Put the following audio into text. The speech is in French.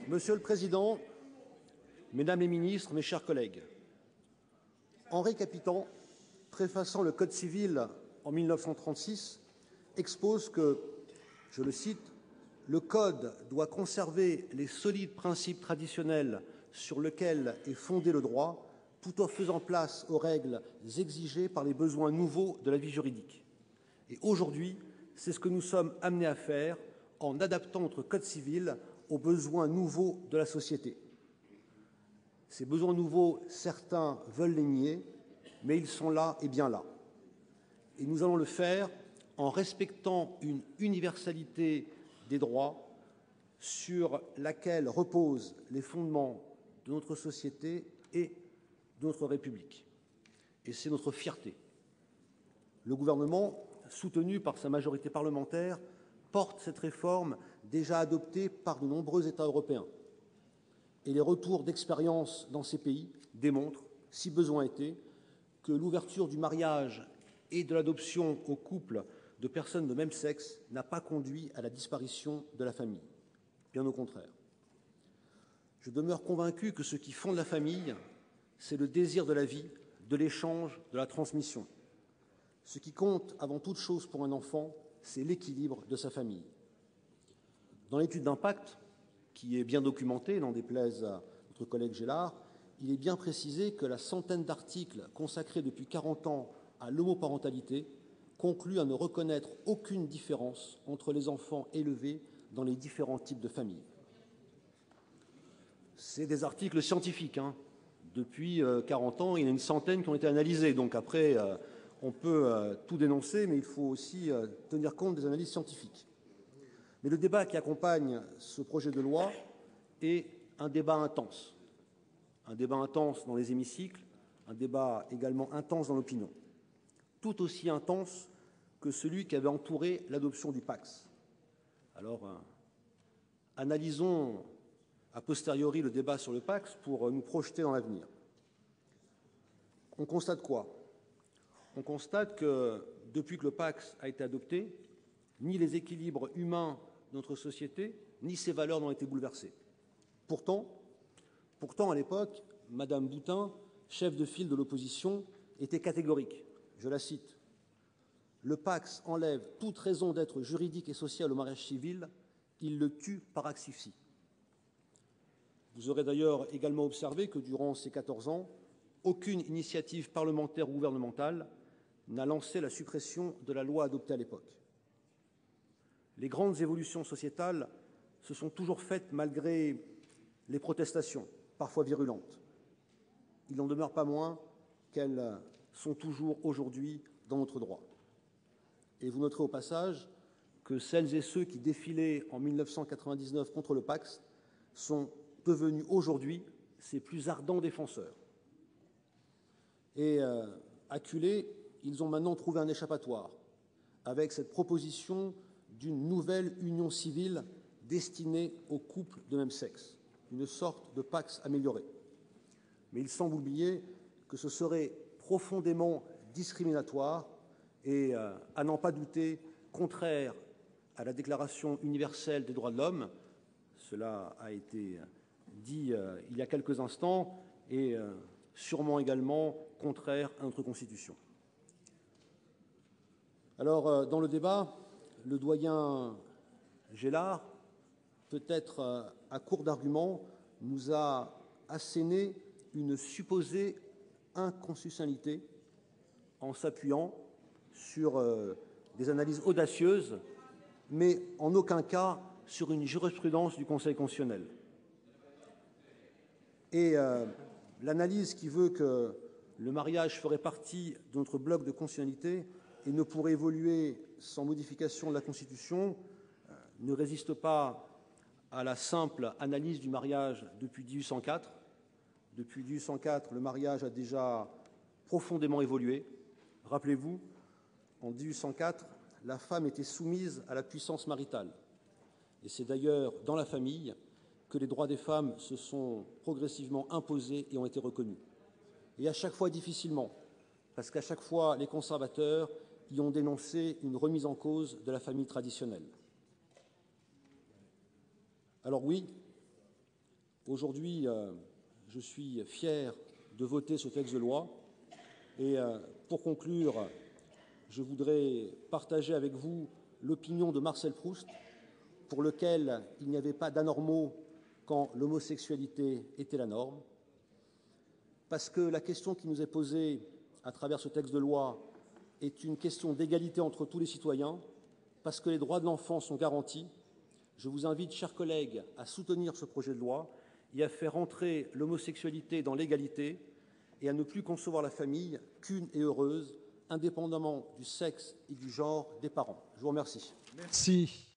Monsieur le Président, Mesdames les ministres, mes chers collègues, Henri Capitant, préfaçant le Code civil en 1936, expose que, je le cite, « le Code doit conserver les solides principes traditionnels sur lesquels est fondé le droit, tout en faisant place aux règles exigées par les besoins nouveaux de la vie juridique. » Et aujourd'hui, c'est ce que nous sommes amenés à faire en adaptant notre Code civil aux besoins nouveaux de la société. Ces besoins nouveaux, certains veulent les nier, mais ils sont là et bien là. Et nous allons le faire en respectant une universalité des droits sur laquelle reposent les fondements de notre société et de notre République. Et c'est notre fierté. Le gouvernement, soutenu par sa majorité parlementaire, porte cette réforme déjà adoptée par de nombreux États européens. Et les retours d'expérience dans ces pays démontrent, si besoin était, que l'ouverture du mariage et de l'adoption aux couples de personnes de même sexe n'a pas conduit à la disparition de la famille. Bien au contraire. Je demeure convaincu que ce qui fonde la famille, c'est le désir de la vie, de l'échange, de la transmission. Ce qui compte avant toute chose pour un enfant, c'est l'équilibre de sa famille. Dans l'étude d'impact, qui est bien documentée, n'en déplaise à notre collègue Gélard, il est bien précisé que la centaine d'articles consacrés depuis 40 ans à l'homoparentalité concluent à ne reconnaître aucune différence entre les enfants élevés dans les différents types de familles. C'est des articles scientifiques. Depuis 40 ans, il y en a une centaine qui ont été analysés. Donc après, on peut tout dénoncer, mais il faut aussi tenir compte des analyses scientifiques. Mais le débat qui accompagne ce projet de loi est un débat intense. Un débat intense dans les hémicycles, un débat également intense dans l'opinion. Tout aussi intense que celui qui avait entouré l'adoption du PACS. Alors, analysons a posteriori le débat sur le PACS pour nous projeter dans l'avenir. On constate quoi? On constate que, depuis que le PACS a été adopté, ni les équilibres humains de notre société, ni ses valeurs n'ont été bouleversés. Pourtant, à l'époque, Madame Boutin, chef de file de l'opposition, était catégorique. Je la cite. « Le PACS enlève toute raison d'être juridique et sociale au mariage civil, il le tue par asphyxie. » Vous aurez d'ailleurs également observé que durant ces 14 ans, aucune initiative parlementaire ou gouvernementale n'a lancé la suppression de la loi adoptée à l'époque. Les grandes évolutions sociétales se sont toujours faites malgré les protestations, parfois virulentes. Il n'en demeure pas moins qu'elles sont toujours aujourd'hui dans notre droit. Et vous noterez au passage que celles et ceux qui défilaient en 1999 contre le PACS sont devenus aujourd'hui ses plus ardents défenseurs. Et acculés, ils ont maintenant trouvé un échappatoire avec cette proposition d'une nouvelle union civile destinée aux couples de même sexe, une sorte de PACS amélioré. Mais il semble oublier que ce serait profondément discriminatoire et, à n'en pas douter, contraire à la Déclaration universelle des droits de l'homme. Cela a été dit il y a quelques instants, et sûrement également contraire à notre Constitution. Alors, dans le débat, le doyen Gélard, peut-être à court d'arguments, nous a asséné une supposée inconstitutionnalité en s'appuyant sur des analyses audacieuses, mais en aucun cas sur une jurisprudence du Conseil constitutionnel. Et l'analyse qui veut que le mariage ferait partie de notre bloc de constitutionnalité et ne pourrait évoluer sans modification de la Constitution ne résiste pas à la simple analyse du mariage depuis 1804. Depuis 1804, le mariage a déjà profondément évolué. Rappelez-vous, en 1804, la femme était soumise à la puissance maritale. Et c'est d'ailleurs dans la famille que les droits des femmes se sont progressivement imposés et ont été reconnus. Et à chaque fois difficilement, parce qu'à chaque fois les conservateurs y ont dénoncé une remise en cause de la famille traditionnelle. Alors oui, Aujourd'hui, je suis fier de voter ce texte de loi. Et pour conclure, je voudrais partager avec vous l'opinion de Marcel Proust, pour lequel il n'y avait pas d'anormaux quand l'homosexualité était la norme. Parce que la question qui nous est posée à travers ce texte de loi est une question d'égalité entre tous les citoyens, parce que les droits de l'enfant sont garantis. Je vous invite, chers collègues, à soutenir ce projet de loi et à faire entrer l'homosexualité dans l'égalité et à ne plus concevoir la famille qu'une et heureuse, indépendamment du sexe et du genre des parents. Je vous remercie. Merci.